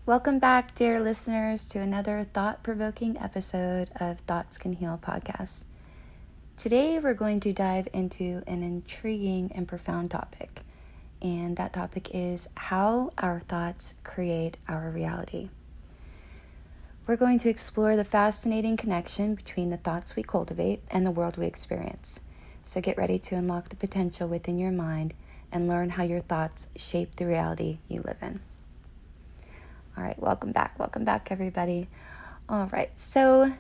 Welcome back, dear listeners, to another thought-provoking episode of Thoughts Can Heal podcast. Today, we're going to dive into an intriguing and profound topic, and that topic is how our thoughts create our reality. We're going to explore the fascinating connection between the thoughts we cultivate and the world we experience. So get ready to unlock the potential within your mind and learn how your thoughts shape the reality you live in. All right, welcome back, everybody. All right, so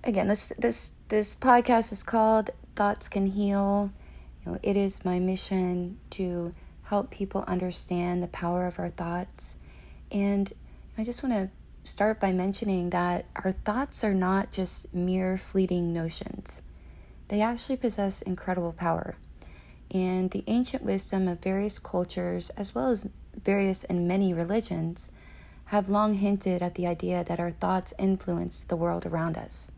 again, this podcast is called Thoughts Can Heal. It is my mission to help people understand the power of our thoughts, and I just want to start by mentioning that our thoughts are not just mere fleeting notions. They actually possess incredible power. And the ancient wisdom of various cultures, as well as various and many religions, have long hinted at the idea that our thoughts influence the world around us.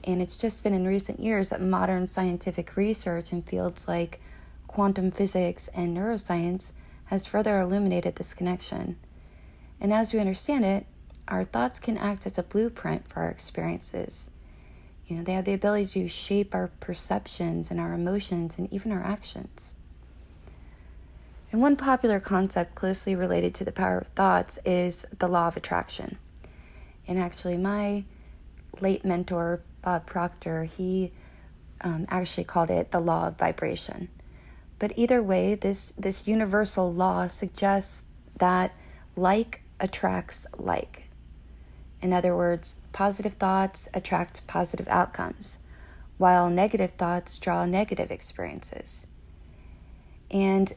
And it's just been in recent years that modern scientific research in fields like quantum physics and neuroscience has further illuminated this connection. And as we understand it, our thoughts can act as a blueprint for our experiences. They have the ability to shape our perceptions and our emotions and even our actions. And one popular concept closely related to the power of thoughts is the law of attraction. And actually, my late mentor, Bob Proctor, he actually called it the law of vibration. But either way, this universal law suggests that like attracts like. In other words, positive thoughts attract positive outcomes, while negative thoughts draw negative experiences. And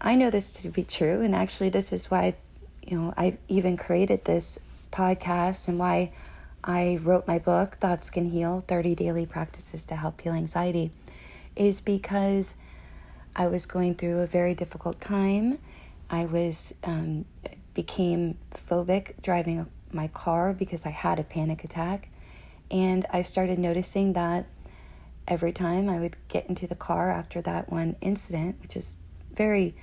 I know this to be true, and actually this is why, I've even created this podcast and why I wrote my book, Thoughts Can Heal, 30 Daily Practices to Help Heal Anxiety, is because I was going through a very difficult time. I became phobic driving my car because I had a panic attack, and I started noticing that every time I would get into the car after that one incident, which is very,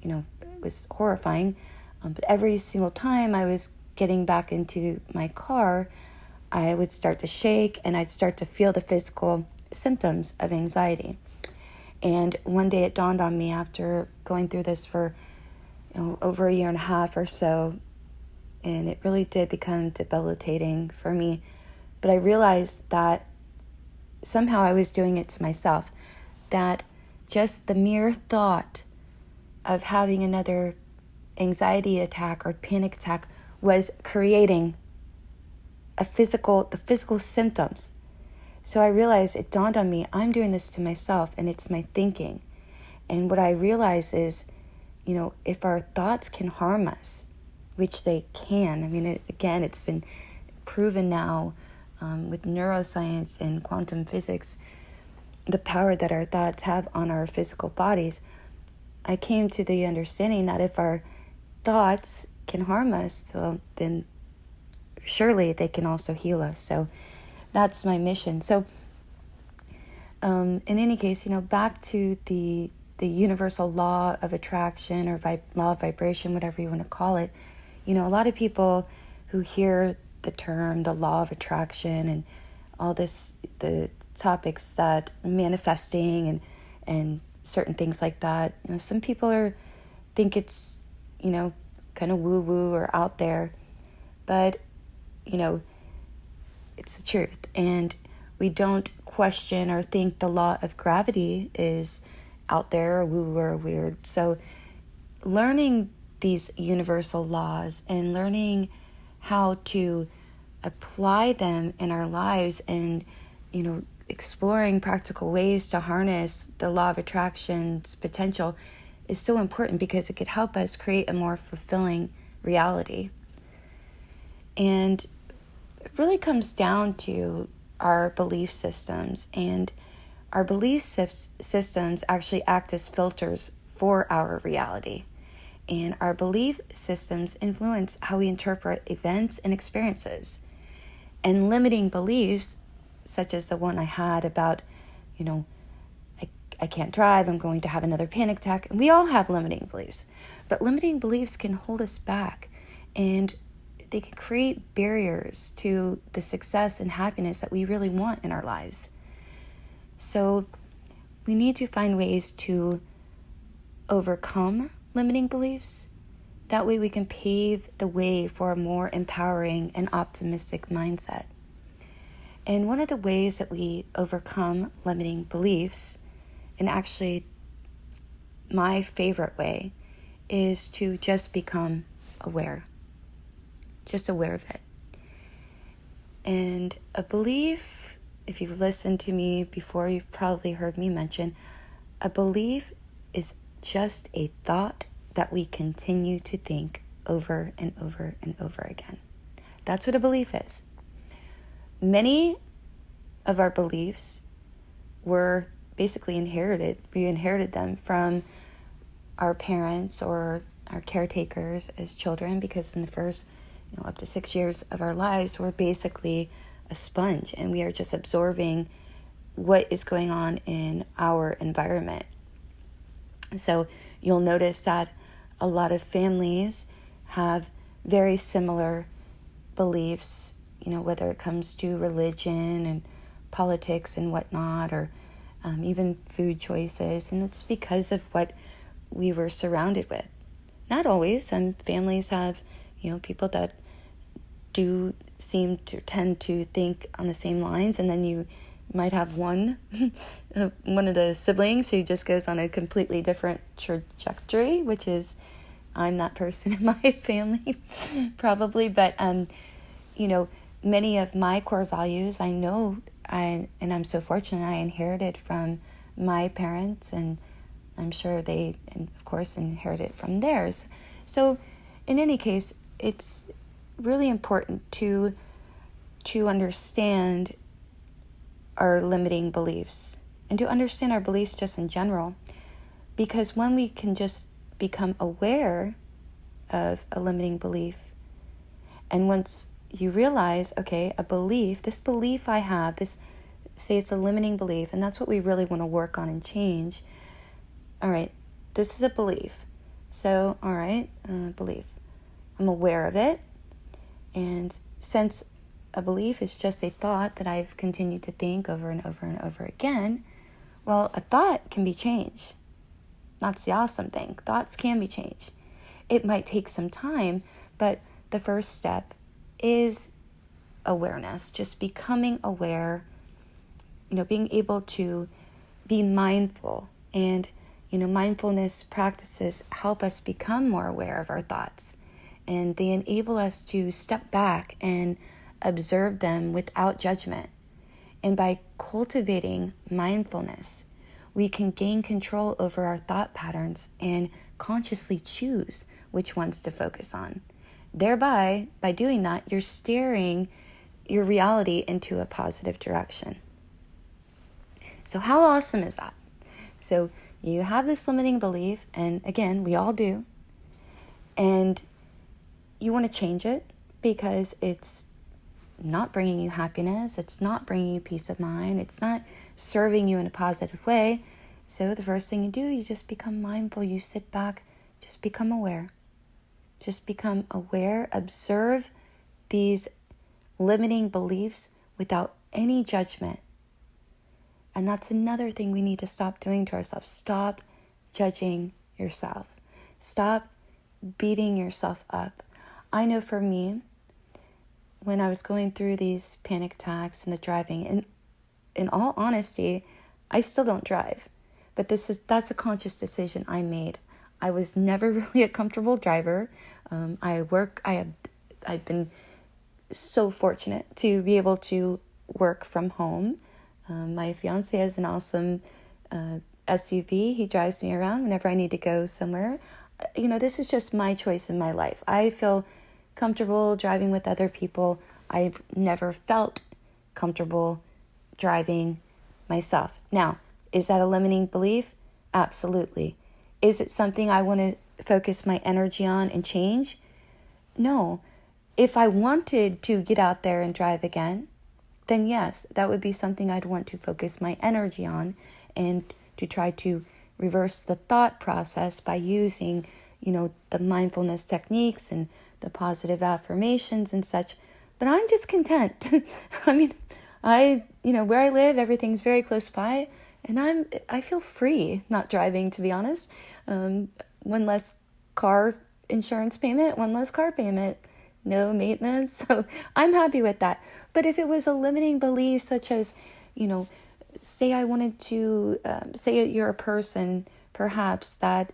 it was horrifying, but every single time I was getting back into my car, I would start to shake and I'd start to feel the physical symptoms of anxiety. And one day it dawned on me after going through this for over a year and a half or so, and it really did become debilitating for me. But I realized that somehow I was doing it to myself, that just the mere thought of having another anxiety attack or panic attack was creating the physical symptoms. So I realized, it dawned on me, I'm doing this to myself, and it's my thinking. And what I realized is, if our thoughts can harm us, which they can. It's been proven now with neuroscience and quantum physics, the power that our thoughts have on our physical bodies. I came to the understanding that if our thoughts can harm us, then surely they can also heal us. So that's my mission. So in any case, back to the universal law of attraction or law of vibration, whatever you want to call it. A lot of people who hear the term, the law of attraction, and all the topics that manifesting and certain things like that, some people think it's, kind of woo-woo or out there, but, it's the truth. And we don't question or think the law of gravity is out there or woo-woo or weird. So learning these universal laws and learning how to apply them in our lives and, exploring practical ways to harness the law of attraction's potential is so important, because it could help us create a more fulfilling reality. And it really comes down to our belief systems, and our belief systems actually act as filters for our reality. And our belief systems influence how we interpret events and experiences. And limiting beliefs, such as the one I had about, I can't drive, I'm going to have another panic attack. And we all have limiting beliefs. But limiting beliefs can hold us back, and they can create barriers to the success and happiness that we really want in our lives. So we need to find ways to overcome limiting beliefs. That way we can pave the way for a more empowering and optimistic mindset. And one of the ways that we overcome limiting beliefs, and actually my favorite way, is to just become aware. Just aware of it. And a belief, if you've listened to me before, you've probably heard me mention, a belief is just a thought that we continue to think over and over and over again. That's what a belief is. Many of our beliefs were basically inherited. We inherited them from our parents or our caretakers as children, because in the first up to 6 years of our lives, we're basically a sponge and we are just absorbing what is going on in our environment. So you'll notice that a lot of families have very similar beliefs, whether it comes to religion and politics and whatnot, or even food choices. And it's because of what we were surrounded with. Not always. Some families have, people that do seem to tend to think on the same lines, and then you might have one of the siblings who just goes on a completely different trajectory, which is, I'm that person in my family, probably. But, many of my core values, I know, and I'm so fortunate I inherited from my parents, and I'm sure they, of course, inherited from theirs. So in any case, it's really important to understand our limiting beliefs and to understand our beliefs just in general. Because when we can just become aware of a limiting belief, and once you realize, okay, this belief I have, say it's a limiting belief, and that's what we really want to work on and change. All right, this is a belief. So, all right, belief. I'm aware of it. And since a belief is just a thought that I've continued to think over and over and over again, well, a thought can be changed. That's the awesome thing. Thoughts can be changed. It might take some time, but the first step is awareness, just becoming aware, being able to be mindful. And, mindfulness practices help us become more aware of our thoughts. And they enable us to step back and observe them without judgment. And by cultivating mindfulness, we can gain control over our thought patterns and consciously choose which ones to focus on. Thereby, by doing that, you're steering your reality into a positive direction. So how awesome is that? So you have this limiting belief, and again, we all do, and you want to change it because it's not bringing you happiness, it's not bringing you peace of mind, it's not serving you in a positive way. So the first thing you do, you just become mindful, you sit back, just become aware. Just become aware, observe these limiting beliefs without any judgment. And that's another thing we need to stop doing to ourselves. Stop judging yourself. Stop beating yourself up. I know for me, when I was going through these panic attacks and the driving, and in all honesty, I still don't drive. But that's a conscious decision I made. I was never really a comfortable driver. I've been so fortunate to be able to work from home. My fiance has an awesome SUV. He drives me around whenever I need to go somewhere. This is just my choice in my life. I feel comfortable driving with other people. I've never felt comfortable driving myself. Now, is that a limiting belief? Absolutely. Is it something I want to focus my energy on and change? No. If I wanted to get out there and drive again, then yes, that would be something I'd want to focus my energy on and to try to reverse the thought process by using, the mindfulness techniques and the positive affirmations and such. But I'm just content. I mean, where I live, everything's very close by, and I feel free not driving, to be honest. One less car insurance payment, one less car payment, no maintenance. So I'm happy with that. But if it was a limiting belief, such as, say I wanted to, say you're a person perhaps that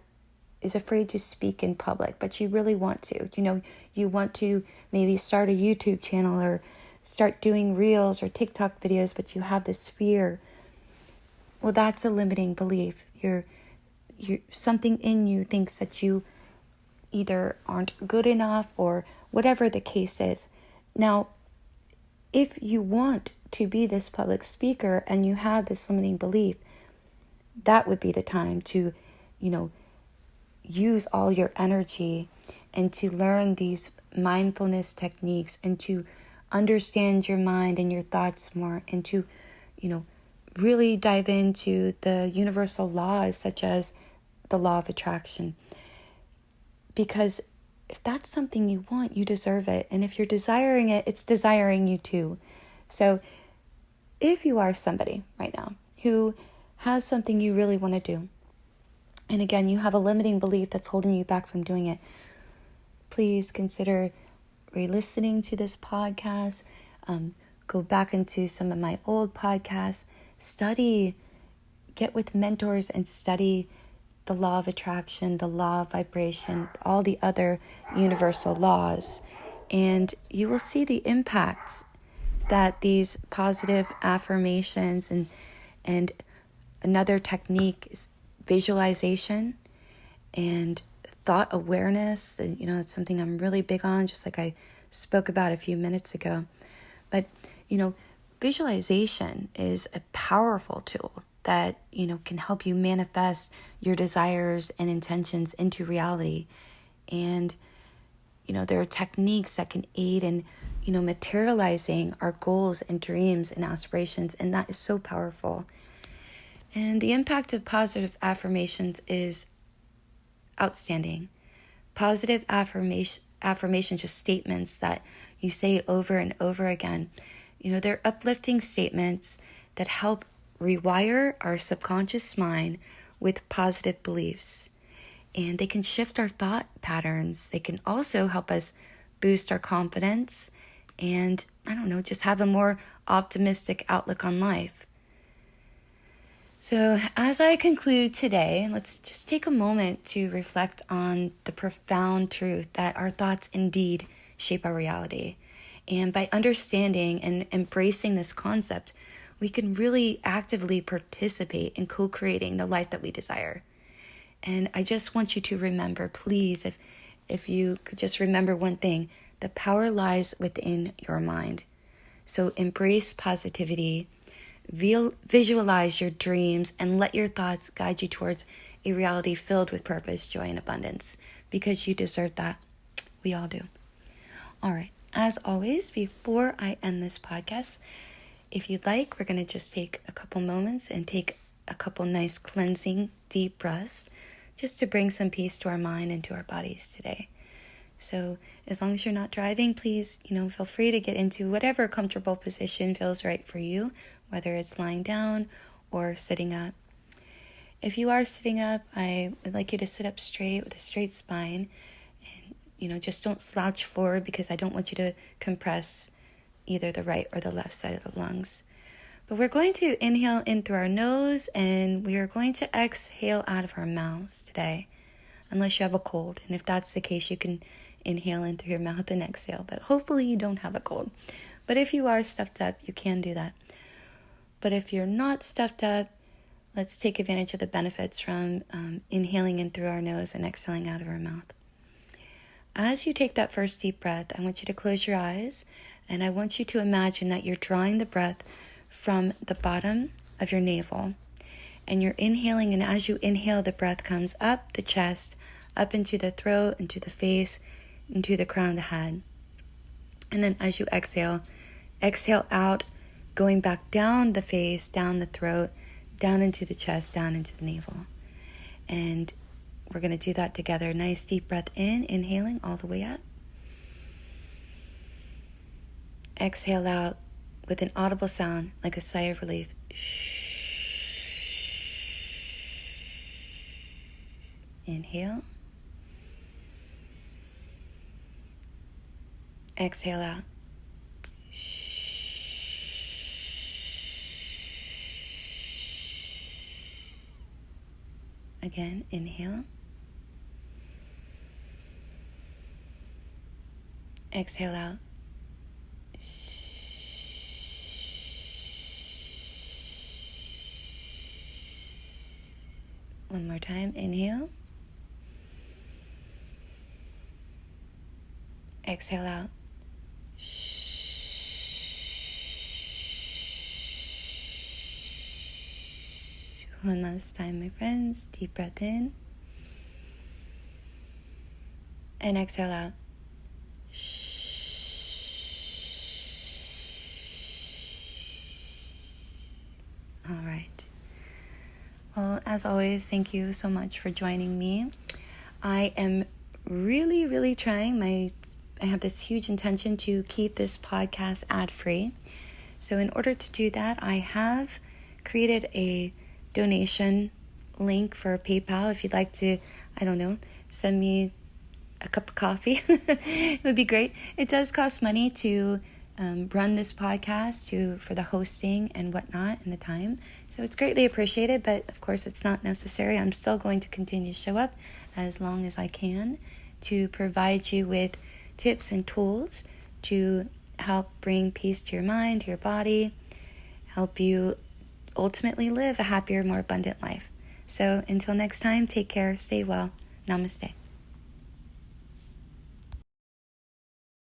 is afraid to speak in public, but you really want to, you want to maybe start a YouTube channel or start doing reels or TikTok videos, but you have this fear. Well, that's a limiting belief. You're something in you thinks that you either aren't good enough or whatever the case is. Now, if you want to be this public speaker and you have this limiting belief, that would be the time to, use all your energy and to learn these mindfulness techniques and to understand your mind and your thoughts more and to, really dive into the universal laws such as the law of attraction. Because if that's something you want, you deserve it. And if you're desiring it, it's desiring you too. So if you are somebody right now who has something you really want to do, and again, you have a limiting belief that's holding you back from doing it, please consider re-listening to this podcast. Go back into some of my old podcasts. Study, get with mentors and study the law of attraction, the law of vibration, all the other universal laws. And you will see the impacts that these positive affirmations and another technique is visualization and thought awareness. And, it's something I'm really big on, just like I spoke about a few minutes ago. But, visualization is a powerful tool that, can help you manifest your desires and intentions into reality. And, there are techniques that can aid in, materializing our goals and dreams and aspirations. And that is so powerful. And the impact of positive affirmations is outstanding. Positive affirmations, just statements that you say over and over again. They're uplifting statements that help rewire our subconscious mind with positive beliefs. And they can shift our thought patterns. They can also help us boost our confidence and, just have a more optimistic outlook on life. So as I conclude today, let's just take a moment to reflect on the profound truth that our thoughts indeed shape our reality. And by understanding and embracing this concept, we can really actively participate in co-creating the life that we desire. And I just want you to remember, please, if you could just remember one thing, the power lies within your mind. So embrace positivity, visualize your dreams, and let your thoughts guide you towards a reality filled with purpose, joy, and abundance, because you deserve that. We all do. All right. As always, before I end this podcast, if you'd like, we're going to just take a couple moments and take a couple nice cleansing deep breaths just to bring some peace to our mind and to our bodies today. So as long as you're not driving, please, feel free to get into whatever comfortable position feels right for you, whether it's lying down or sitting up. If you are sitting up, I would like you to sit up straight with a straight spine. And, just don't slouch forward, because I don't want you to compress either the right or the left side of the lungs. But we're going to inhale in through our nose, and we are going to exhale out of our mouths today, unless you have a cold. And if that's the case, you can inhale in through your mouth and exhale. But hopefully you don't have a cold. But if you are stuffed up, you can do that. But if you're not stuffed up, let's take advantage of the benefits from inhaling in through our nose and exhaling out of our mouth. As you take that first deep breath, I want you to close your eyes, and I want you to imagine that you're drawing the breath from the bottom of your navel. And you're inhaling, and as you inhale, the breath comes up the chest, up into the throat, into the face, into the crown of the head. And then as you exhale out, going back down the face, down the throat, down into the chest, down into the navel. And we're going to do that together. Nice deep breath in, inhaling all the way up. Exhale out with an audible sound like a sigh of relief. Inhale. Exhale out. Again, inhale. Exhale out. One more time, inhale. Exhale out. One last time, my friends. Deep breath in. And exhale out. All right. Well, as always, thank you so much for joining me. I am really trying. I have this huge intention to keep this podcast ad-free. So in order to do that, I have created a donation link for PayPal. If you'd like to, send me a cup of coffee, it would be great. It does cost money to run this podcast, for the hosting and whatnot and the time. So it's greatly appreciated, but of course it's not necessary. I'm still going to continue to show up as long as I can to provide you with tips and tools to help bring peace to your mind, to your body, help you ultimately live a happier, more abundant life. So until next time, take care, stay well. Namaste.